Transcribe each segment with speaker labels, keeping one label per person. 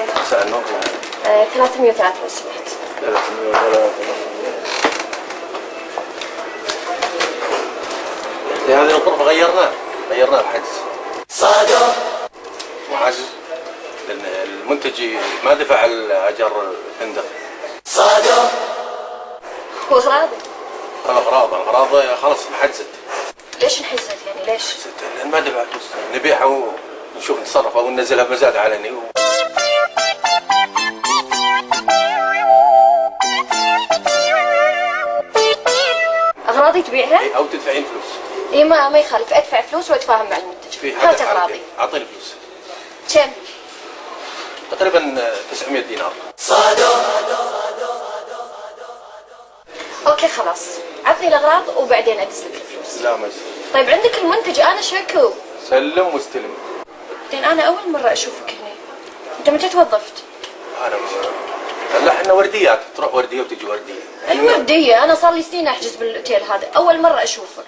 Speaker 1: الخير.
Speaker 2: مساء النور.
Speaker 1: 303 لو سمحت.
Speaker 2: 303. هذه الغرفة غيرناها بحجز. صادق. وحجز لأن المنتج ما دفع أجر الفندق. صادق.
Speaker 1: وأغراضي؟
Speaker 2: الأغراض خلاص انحجزت.
Speaker 1: ليش انحجزت يعني ليش؟
Speaker 2: لأن ما دفعت فلوس، نبيعها ونشوف نتصرف أو ننزلها بمزاد علني.
Speaker 1: أغراضي تبيعها؟
Speaker 2: أو تدفعين فلوس.
Speaker 1: اي ما يخالف، ادفع فلوس واتفاهم مع المنتج.
Speaker 2: في
Speaker 1: هات اغراضي.
Speaker 2: اعطيني فلوس.
Speaker 1: كم؟
Speaker 2: تقريبا 900 دينار.
Speaker 1: اوكي خلاص، عطني الاغراض وبعدين ادز لك الفلوس.
Speaker 2: لا ما يصير.
Speaker 1: طيب عندك المنتج، انا شكو.
Speaker 2: سلم واستلم.
Speaker 1: بعدين انا اول مرة اشوفك هنا. انت متى توظفت؟
Speaker 2: لا احنا ورديات، تروح وردية وتجي وردية.
Speaker 1: الوردية، انا صار لي سنين احجز بالاوتيل هذا، اول مرة اشوفك.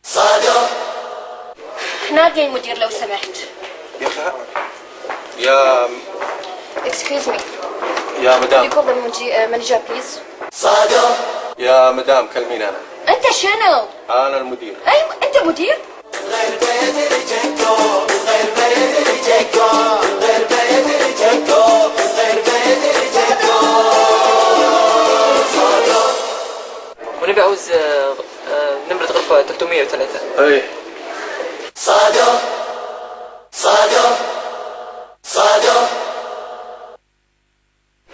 Speaker 1: صادق. نادي المدير لو سمحت.
Speaker 2: يا
Speaker 1: Excuse me.
Speaker 2: يا مدام.
Speaker 1: Call the manager please.
Speaker 2: صادق. يا مدام كلميني انا.
Speaker 1: انت شنو؟
Speaker 2: انا المدير.
Speaker 1: ايوه انت مدير؟
Speaker 3: ونبي عاوز نمرة غرفة 303.
Speaker 2: ايه. صادق.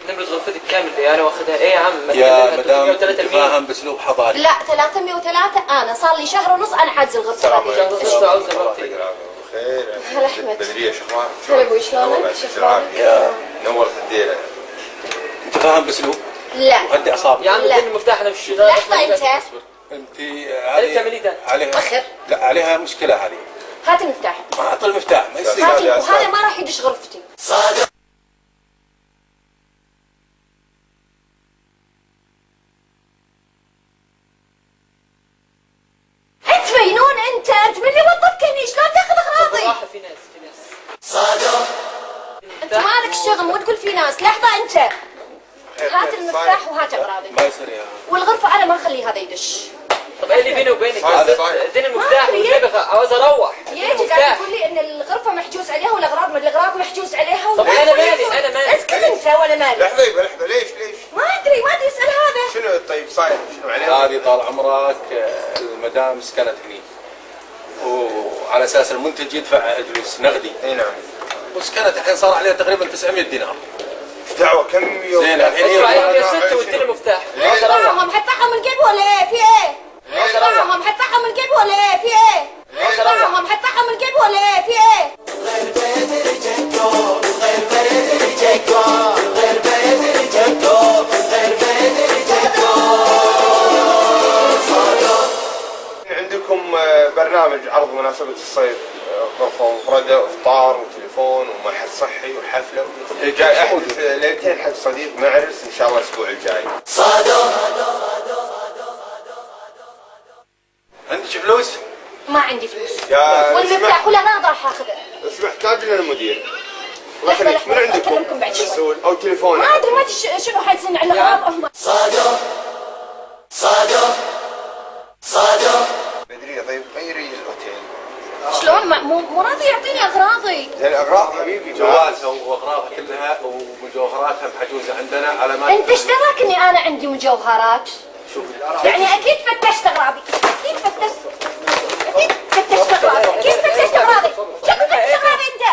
Speaker 3: نمرة غرفتك كاملة انا واخدها. ايه يا عم
Speaker 2: يا مدام تفاهم باسلوب حضاري.
Speaker 1: لا 303 انا صار لي شهر ونص انا حاجز الغرفة هذه.
Speaker 3: شهر ونص عاوز غرفتي.
Speaker 4: خير.
Speaker 1: هلا احمد.
Speaker 4: بدرية شخوان.
Speaker 1: هلا ابوي شلونك؟
Speaker 4: يا نورت الديرة.
Speaker 2: انت فاهم باسلوب؟
Speaker 1: لا.
Speaker 2: وهدي اعصابك.
Speaker 3: يا عم اديني المفتاح انا في الشغل.
Speaker 1: لحظة انت.
Speaker 2: انت
Speaker 3: عليها
Speaker 1: اخر.
Speaker 2: لا عليها مشكلة هذه.
Speaker 1: هات المفتاح.
Speaker 2: ما اعطي المفتاح ما يصير.
Speaker 1: هات وهذا ما راح يدش غرفتي.
Speaker 2: صادق.
Speaker 1: انت مجنون انت من اللي وظفك هني شلون تاخذ اغراضي؟
Speaker 3: في ناس
Speaker 2: صادق.
Speaker 1: انت مالك الشغل مو تقول في ناس. لحظة انت. هات المفتاح وهات اغراضي.
Speaker 2: ما يصير يا
Speaker 1: والغرفة انا ما اخلي هذا يدش.
Speaker 3: طب ايه اللي بيني وبينك؟ اديني المفتاح عاوز اروح.
Speaker 1: يجي قاعد تقول لي ان الغرفة محجوز عليها والاغراض محجوز عليها.
Speaker 3: طب انا مالي
Speaker 1: اسكت انت وانا مالي.
Speaker 4: لحظة ليش؟
Speaker 1: ما ادري اسال هذا.
Speaker 4: شنو طيب صاير؟ شنو عليه؟
Speaker 2: هذه طال عمرك المدام سكنت هني وعلى اساس المنتج يدفع فلوس نقدي.
Speaker 4: اي نعم.
Speaker 2: وسكنت الحين صار عليها تقريبا 900 دينار.
Speaker 4: دعوة كم يوم؟
Speaker 2: زين الحين
Speaker 3: يا ست واديني المفتاح.
Speaker 1: هم حتفعهم القلب ولا ايه؟ في ايه؟ هم حتفعهم القلب ولا ايه؟ في ايه؟ هم حتفعهم القلب ولا ايه؟ في ايه؟
Speaker 4: عندكم برنامج عرض مناسبة الصيف، غرفة مفردة وافطار وتليفون وملحق صحي وحفلة. جاي احدث ليلتين حق صديق معرس ان شاء الله الاسبوع الجاي.
Speaker 2: صادق. عندك فلوس؟
Speaker 1: ما عندي فلوس.
Speaker 4: والمفتاح
Speaker 1: ولا انا راح اخذه.
Speaker 4: اسمح تاج لنا المدير.
Speaker 1: لحظة
Speaker 4: من عندكم
Speaker 1: اكلمكم بعد شوي.
Speaker 4: او تليفون.
Speaker 1: ما ادري ما ادري شنو حاجزين على الاغراض. صادق.
Speaker 4: بدرية طيب غيري الاوتيل.
Speaker 1: شلون مو راضي يعطيني اغراضي.
Speaker 4: الاغراض حبيبي
Speaker 2: جوازها واغراضها كلها ومجوهراتها محجوزه عندنا على ما.
Speaker 1: انت ايش دراك اني انا عندي مجوهرات؟
Speaker 2: شوف
Speaker 1: يعني اكيد فتشت اغراضي. اكيد فتشت اغراضي. اكيد فتشت اغراضي. شكلك فتشت اغراضي انت.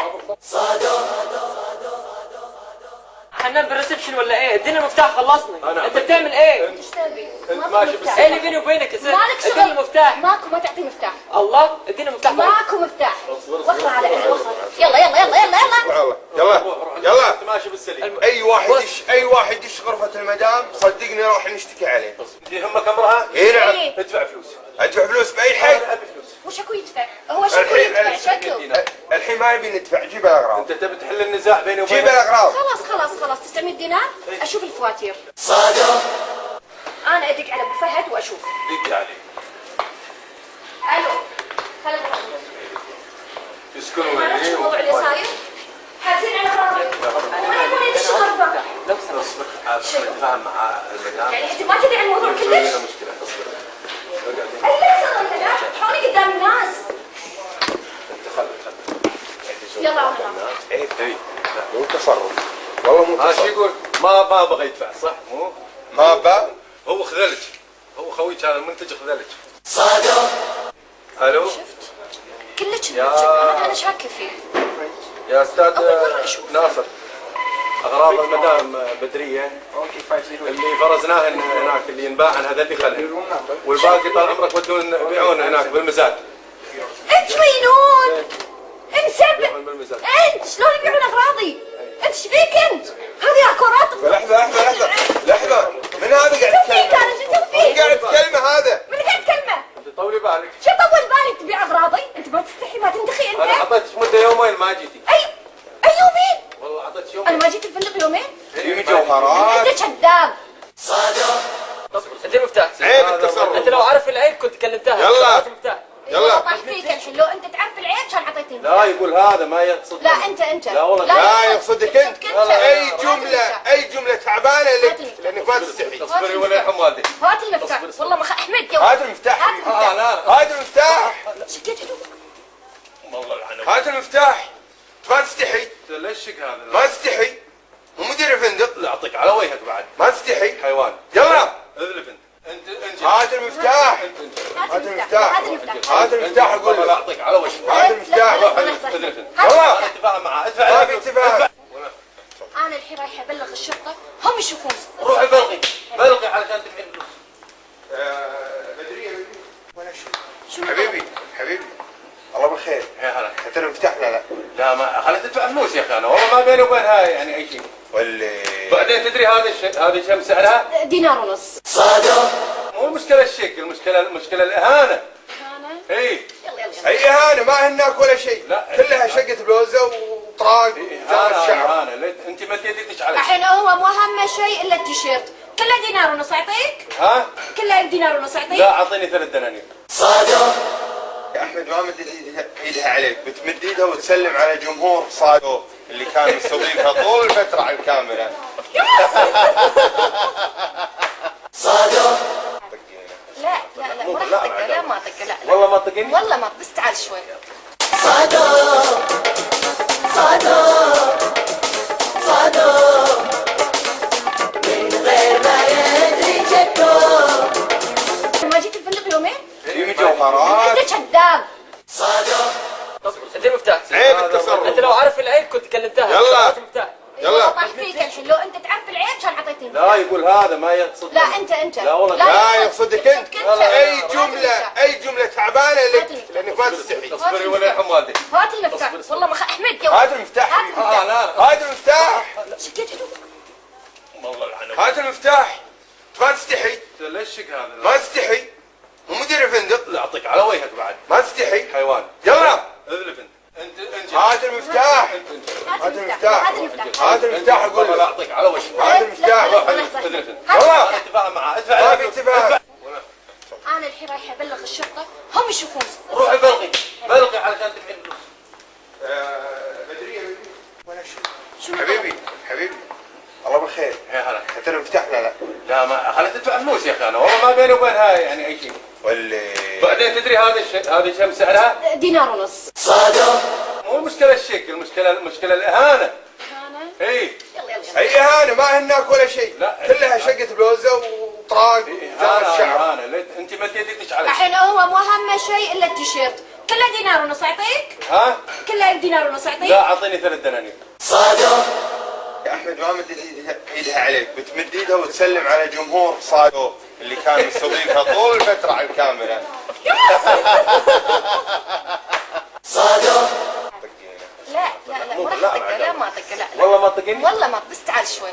Speaker 3: حنان بالريسبشن ولا ايه؟ اديني المفتاح خلصني. انت بتعمل ايه؟
Speaker 1: ايش تبي؟
Speaker 2: انت ماشي بس.
Speaker 3: ايه اللي بيني وبينك يا ست؟
Speaker 1: مالك شغل.
Speaker 3: اديني المفتاح.
Speaker 1: ماكو ما تعطي مفتاح.
Speaker 3: الله اديني المفتاح.
Speaker 1: ماكو مفتاح. وخر على عندي وخر. يلا.
Speaker 4: انت
Speaker 2: ماشي بالسليم.
Speaker 4: اي واحد يدش غرفة المدام صدقني راح نشتكي عليه.
Speaker 2: يهمك امرها؟
Speaker 4: اي نعم.
Speaker 2: ادفع فلوس.
Speaker 4: ادفع فلوس باي حق.
Speaker 1: وشكو يدفع؟ هو شكو يدفع؟ شكو.
Speaker 4: الحين ما نبي ندفع. جيب الاغراض.
Speaker 2: انت تبي تحل النزاع بيني وبينك.
Speaker 4: جيب الاغراض.
Speaker 1: خلاص 900 دينار. اشوف الفواتير.
Speaker 2: صادق.
Speaker 1: انا ادق على ابو فهد واشوف.
Speaker 2: دق عليه.
Speaker 1: الو.
Speaker 2: يسكنوا
Speaker 1: ما نفس الموضوع اللي صاير حاجزين على اغراضي وما يبون يدش غرفه.
Speaker 3: لو سمحت
Speaker 2: نتفاهم مع المدام.
Speaker 1: يعني انت ما تدري عن الموضوع كلش؟
Speaker 2: مشكلة اصبر.
Speaker 1: اللي صار انت لا تحاولي قدام الناس.
Speaker 2: خل
Speaker 1: يلا انا
Speaker 4: عيب مو تصرف والله مو
Speaker 2: ها شو
Speaker 4: تصرف.
Speaker 2: يقول؟ ما بغى يدفع صح مو؟
Speaker 4: ما با
Speaker 2: هو خذلج. هو خويك هذا المنتج خذلج. صادق. الو
Speaker 1: شفت؟ كلش
Speaker 2: يا-
Speaker 1: هذا انا شاكه فيه.
Speaker 2: يا استاذ
Speaker 1: أول مرة أشوف.
Speaker 2: ناصر. اغراض المدام بدريه اللي فرزناها هناك اللي ينباعن هذا اللي خلنا والباقي طال عمرك ودون بيعون هناك بالمزاد.
Speaker 1: انت مجنون انسب
Speaker 2: يبيعون بالمزاد.
Speaker 1: انت شلون يبيعون اغراضي؟ انت ايش فيك انت؟ هذه كرات
Speaker 4: لحظة من هذا قاعد
Speaker 1: شو فيك انا شو
Speaker 4: من
Speaker 1: فيك؟
Speaker 4: قاعد تكلمه هذا؟
Speaker 1: من قاعد تكلمه؟
Speaker 2: انت طولي بالك.
Speaker 1: شو طول بالك تبيع اغراضي؟ انت ما تستحي ما تنتخي
Speaker 2: انا
Speaker 1: انت؟
Speaker 2: اعطيتك مده يومين ما جيتي.
Speaker 1: اي يومين؟
Speaker 2: والله اعطيتك
Speaker 1: انا
Speaker 2: يومين.
Speaker 1: ما جيت الفندق يومين؟
Speaker 4: في جوهرات.
Speaker 1: انت كذاب.
Speaker 3: انت المفتاح.
Speaker 4: عيب التصرف.
Speaker 3: انت لو عارف العيب كنت كلمتها.
Speaker 4: يلا.
Speaker 3: هات المفتاح.
Speaker 4: يلا.
Speaker 1: طاح فيك الحين لو انت تعرف العيب كان اعطيتني.
Speaker 2: لا يقول هذا ما يقصد.
Speaker 1: لا انت
Speaker 2: لا والله
Speaker 4: لا يقصدك انت.
Speaker 1: لا،
Speaker 4: اي جملة تعبانة لك لانك ما تستحي.
Speaker 2: اصبري ولا يرحم والدي.
Speaker 1: هات المفتاح والله ما احمد يا
Speaker 4: هات المفتاح.
Speaker 1: هات المفتاح.
Speaker 2: لا
Speaker 4: هات المفتاح.
Speaker 1: شقيت هدوء.
Speaker 2: والله العنب.
Speaker 4: هات المفتاح. ما تستحي.
Speaker 2: ليش شق هذا؟
Speaker 4: ما تستحي. مو مدير الفندق.
Speaker 2: لا اعطيك على وجهك بعد.
Speaker 4: ما تستحي.
Speaker 2: حيوان.
Speaker 4: يلا.
Speaker 2: اذلف انت.
Speaker 4: هات المفتاح.
Speaker 1: هات
Speaker 4: المفتاح.
Speaker 1: هات المفتاح.
Speaker 4: هات المفتاح اقول
Speaker 2: لا
Speaker 4: لك.
Speaker 2: اعطيك على وجهك.
Speaker 4: هات المفتاح.
Speaker 1: لا،
Speaker 2: اذلف
Speaker 1: هات
Speaker 2: يلا.
Speaker 1: المفتاح.
Speaker 2: اتفاهم معاه ادفع.
Speaker 4: ما في اتفاق.
Speaker 1: انا الحين رايحه ابلغ الشرطه هم يشوفون.
Speaker 2: روحي بلغي علشان تدفعين فلوس.
Speaker 4: بدرية ولا شيء.
Speaker 1: شنو
Speaker 4: حبيبي الله بالخير.
Speaker 2: يا هلا.
Speaker 4: حتى المفتاح لا
Speaker 2: لا ما خليت تدفع فلوس يا اخي انا والله ما بيني وبينها يعني اي شيء.
Speaker 4: واللي
Speaker 2: بعدين تدري هذه كم سعرها؟
Speaker 1: دينار ونص.
Speaker 2: مو المشكله الشكل المشكله الاهانه.
Speaker 1: انا
Speaker 2: اي
Speaker 1: يلا
Speaker 4: اي اهانة ما هناك ولا شيء.
Speaker 2: لا.
Speaker 4: كلها شقة بلوزة وطراق وزارة شعر.
Speaker 2: اهانه انت ما تديش علي.
Speaker 1: الحين هو مو اهم شيء الا التيشيرت كله دينار ونص اعطيك؟
Speaker 2: ها؟
Speaker 1: كله دينار ونص اعطيك؟
Speaker 2: لا اعطيني 3 دنانير.
Speaker 4: يا احمد ما مدت ايدها عليك بتمد ايدها وتسلم على جمهور صادو اللي كان مستضيفها طول الفترة على الكاميرا.
Speaker 1: لا ما راح اطقه لا ما اطقه لا
Speaker 2: والله ما تطقني.
Speaker 1: والله ما بس تعال شوي. ما جيت الفندق يومين؟
Speaker 4: في جوهرات.
Speaker 1: انت كذاب.
Speaker 3: انت المفتاح.
Speaker 4: عيب التصرف.
Speaker 3: انت لو عارف العيب كنت كلمتها.
Speaker 4: يلا.
Speaker 3: هات المفتاح.
Speaker 4: يلا.
Speaker 1: طاح فيك الحين لو انت تعرف العيب كان اعطيتني.
Speaker 2: لا يقول هذا ما يقصد.
Speaker 1: لا انت
Speaker 2: لا والله
Speaker 4: لا يقصدك انت.
Speaker 1: هات
Speaker 4: اي جملة تعبانة لك
Speaker 1: المفتاح.
Speaker 4: لانك ما تستحي.
Speaker 2: اصبري ولا يرحم والدي.
Speaker 1: هات المفتاح والله ما احمد يا
Speaker 4: هات المفتاح.
Speaker 1: هات المفتاح.
Speaker 2: لا
Speaker 4: هات المفتاح.
Speaker 1: شقيت هدوء.
Speaker 2: والله العنب.
Speaker 4: هات المفتاح. ما تستحي.
Speaker 2: ليش شق هذا؟
Speaker 4: ما تستحي. مو مدير الفندق.
Speaker 2: لا اعطيك على وجهك بعد.
Speaker 4: ما تستحي.
Speaker 2: حيوان.
Speaker 4: يلا.
Speaker 2: اذلف انت.
Speaker 4: هات المفتاح.
Speaker 1: هات
Speaker 4: المفتاح.
Speaker 1: هات المفتاح.
Speaker 4: هات المفتاح اقول
Speaker 2: والله لا
Speaker 4: لك.
Speaker 2: اعطيك على وجهك.
Speaker 4: هات المفتاح.
Speaker 2: اذلف
Speaker 4: يلا.
Speaker 2: اتفاهم معاه
Speaker 4: ما
Speaker 2: ادفع.
Speaker 4: في اتفاق.
Speaker 1: انا الحين رايحه ابلغ الشرطه هم يشوفون.
Speaker 2: روحي بلغي علشان تدفعين فلوس.
Speaker 4: بدرية ولا شيء.
Speaker 1: شنو
Speaker 4: حبيبي الله بالخير.
Speaker 2: يا هلا.
Speaker 4: حتى المفتاح لا
Speaker 2: لا ما خليت تدفع فلوس يا اخي انا والله ما بيني وبينها يعني اي شيء.
Speaker 4: واللي
Speaker 2: بعدين تدري هذه كم سعرها؟
Speaker 1: دينار ونص.
Speaker 2: مو المشكله الشكل المشكله الاهانه.
Speaker 1: انا
Speaker 2: اي
Speaker 4: اي اهانة ما هناك ولا شيء.
Speaker 2: لا.
Speaker 4: كلها شقة بلوزة وطراق وزارة شعر.
Speaker 2: اهانه انت ما تديش علي.
Speaker 1: الحين هو مو اهم شيء الا التيشيرت كله دينار ونص اعطيك؟
Speaker 2: ها؟
Speaker 1: كله دينار ونص اعطيك؟
Speaker 2: لا اعطيني 3 دنانير.
Speaker 4: يا احمد ما مدت ايدها عليك بتمد ايدها وتسلم على جمهور صادو اللي كان مستضيفها طول الفترة على الكاميرا.
Speaker 1: لا ما راح اطقه لا ما اطقه لا
Speaker 2: والله ما تطقني.
Speaker 1: والله ما بس تعال شوي.